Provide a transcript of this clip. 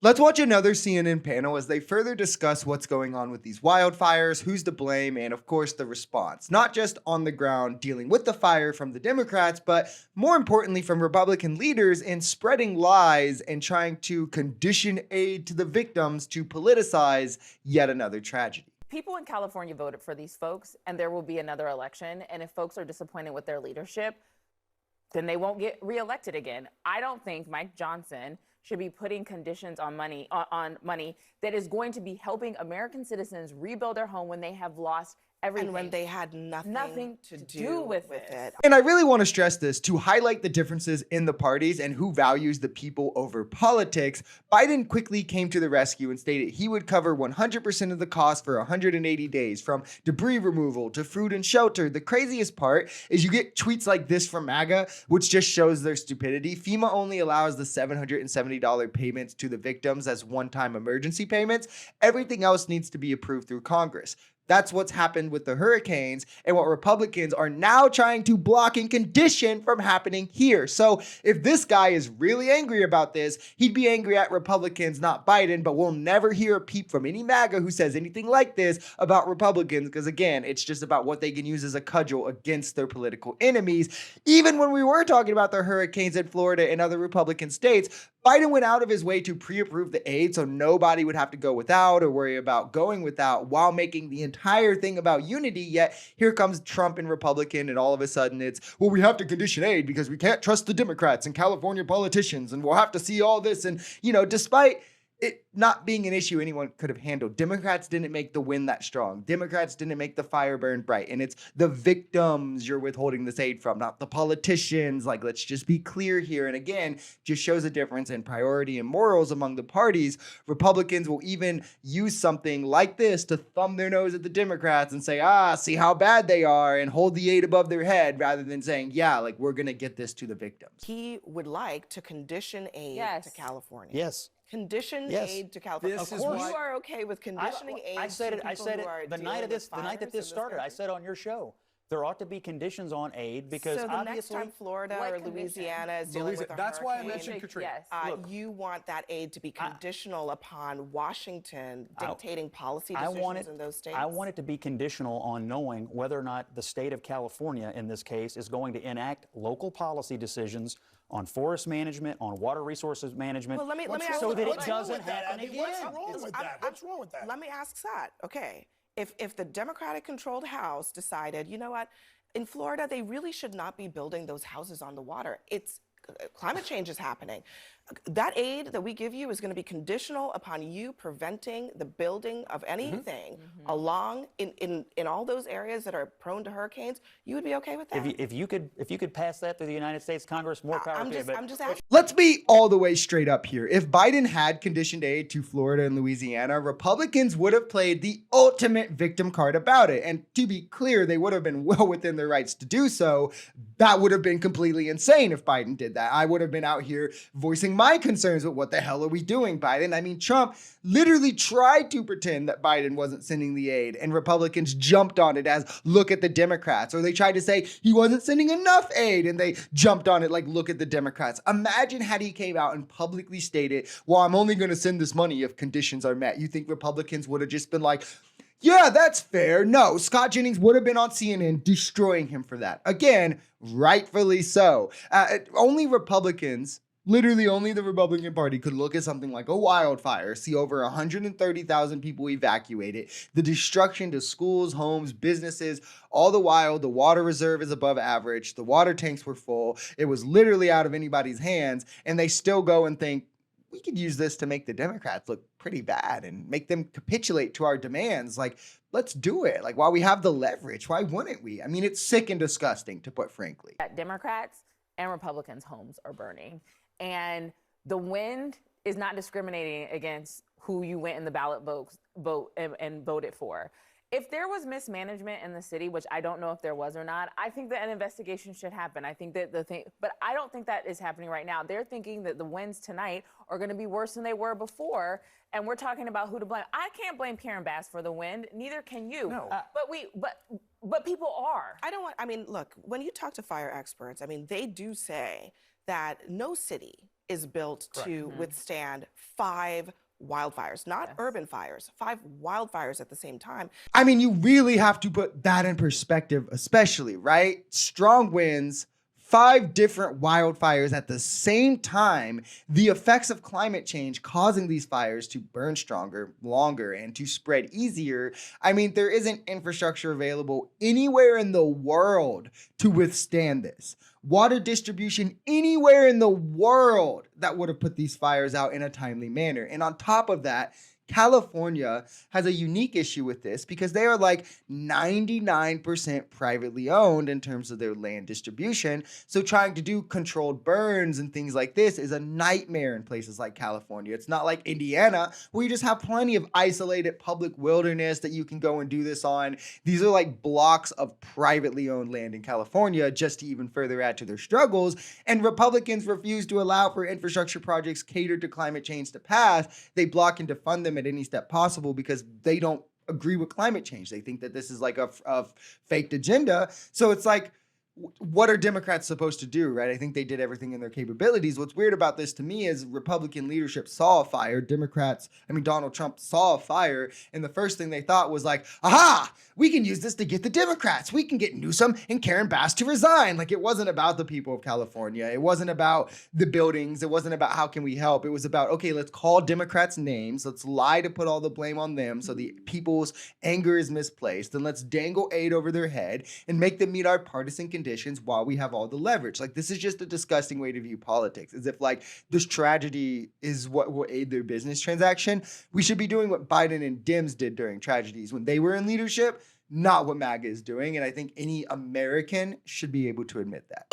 Let's watch another CNN panel as they further discuss what's going on with these wildfires, who's to blame, and of course the response. Not just on the ground dealing with the fire from the Democrats, but more importantly from Republican leaders in spreading lies and trying to condition aid to the victims to politicize yet another tragedy. People in California voted for these folks, and there will be another election. And if folks are disappointed with their leadership, then they won't get reelected again. I don't think Mike Johnson should be putting conditions on money that is going to be helping American citizens rebuild their home when they have lost everything. And when they had nothing to do with it. And I really want to stress this to highlight the differences in the parties and who values the people over politics. Biden quickly came to the rescue and stated he would cover 100% of the cost for 180 days, from debris removal to food and shelter. The craziest part is you get tweets like this from MAGA, which just shows their stupidity. FEMA only allows the $770 payments to the victims as one-time emergency payments. Everything else needs to be approved through Congress. That's what's happened with the hurricanes and what Republicans are now trying to block and condition from happening here. So if this guy is really angry about this, he'd be angry at Republicans, not Biden, but we'll never hear a peep from any MAGA who says anything like this about Republicans because, again, it's just about what they can use as a cudgel against their political enemies. Even when we were talking about the hurricanes in Florida and other Republican states, Biden went out of his way to pre-approve the aid so nobody would have to go without or worry about going without while making the entire thing about unity. Yet here comes Trump and Republican, and all of a sudden it's, well, we have to condition aid because we can't trust the Democrats and California politicians, and we'll have to see all this. And, despite it not being an issue anyone could have handled, Democrats didn't make the wind that strong. Democrats didn't make the fire burn bright. And it's the victims you're withholding this aid from, not the politicians. Like, let's just be clear here. And again, just shows a difference in priority and morals among the parties. Republicans will even use something like this to thumb their nose at the Democrats and say, see how bad they are, and hold the aid above their head rather than saying, yeah, like, we're going to get this to the victims. He would like to condition aid to California. Yes. Condition aid to California. Of course, you are okay with conditioning aid. I said it. The night that this started. I said on your show, there ought to be conditions on aid because so the obviously, next time Florida or Louisiana is dealing with a that's hurricane, why I mentioned Katrina. Yes. You want that aid to be conditional upon Washington dictating policy decisions in those states? I want it to be conditional on knowing whether or not the state of California, in this case, is going to enact local policy decisions on forest management, on water resources management, well, let me ask so that it what's doesn't happen again. What's wrong with that? What's wrong with that? Let me ask that. Okay, if the Democratic-controlled House decided, you know what, in Florida, they really should not be building those houses on the water. Climate change is happening. That aid that we give you is going to be conditional upon you preventing the building of anything along in all those areas that are prone to hurricanes. You would be okay with that? If you could pass that through the United States Congress, more power to you. I'm just asking. Let's be all the way straight up here. If Biden had conditioned aid to Florida and Louisiana, Republicans would have played the ultimate victim card about it. And to be clear, they would have been well within their rights to do so. That would have been completely insane if Biden did that. I would have been out here voicing my concerns with what the hell are we doing, Biden? I mean, Trump literally tried to pretend that Biden wasn't sending the aid, and Republicans jumped on it as, look at the Democrats. Or they tried to say he wasn't sending enough aid, and they jumped on it like, look at the Democrats. Imagine had he came out and publicly stated, well, I'm only going to send this money if conditions are met. You think Republicans would have just been like, yeah, that's fair. No, Scott Jennings would have been on CNN destroying him for that. Again, rightfully so. Only Republicans, literally only the Republican Party, could look at something like a wildfire, see over 130,000 people evacuated, the destruction to schools, homes, businesses. All the while, the water reserve is above average. The water tanks were full. It was literally out of anybody's hands. And they still go and think, we could use this to make the Democrats look pretty bad and make them capitulate to our demands. Like, let's do it. Like, while we have the leverage, why wouldn't we? I mean, it's sick and disgusting, to put frankly. Democrats and Republicans' homes are burning. And the wind is not discriminating against who you went in the ballot vote and voted for. If there was mismanagement in the city, which I don't know if there was or not, I think that an investigation should happen. I think that but I don't think that is happening right now. They're thinking that the winds tonight are going to be worse than they were before, and we're talking about who to blame. I can't blame Karen Bass for the wind. Neither can you. No. But people are. Look, when you talk to fire experts, they do say that no city is built to withstand 5 wildfires, not urban fires, 5 wildfires at the same time. I mean, you really have to put that in perspective, especially, right? Strong winds, 5 different wildfires at the same time, the effects of climate change causing these fires to burn stronger, longer, and to spread easier. I mean, there isn't infrastructure available anywhere in the world to withstand this. Water distribution anywhere in the world that would have put these fires out in a timely manner. And on top of that, California has a unique issue with this because they are like 99% privately owned in terms of their land distribution. So trying to do controlled burns and things like this is a nightmare in places like California. It's not like Indiana where you just have plenty of isolated public wilderness that you can go and do this on. These are like blocks of privately owned land in California, just to even further add to their struggles. And Republicans refuse to allow for infrastructure projects catered to climate change to pass. They block and defund them at any step possible because they don't agree with climate change. They think that this is like a faked agenda. So it's like, what are Democrats supposed to do, right? I think they did everything in their capabilities. What's weird about this to me is Republican leadership saw a fire. Donald Trump saw a fire. And the first thing they thought was like, aha, we can use this to get the Democrats. We can get Newsom and Karen Bass to resign. Like, it wasn't about the people of California. It wasn't about the buildings. It wasn't about how can we help. It was about, okay, let's call Democrats names. Let's lie to put all the blame on them so the people's anger is misplaced. And let's dangle aid over their head and make them meet our partisan conditions while we have all the leverage. Like, this is just a disgusting way to view politics, as if like this tragedy is what will aid their business transaction. We should be doing what Biden and Dems did during tragedies when they were in leadership, not what MAGA is doing. And I think any American should be able to admit that.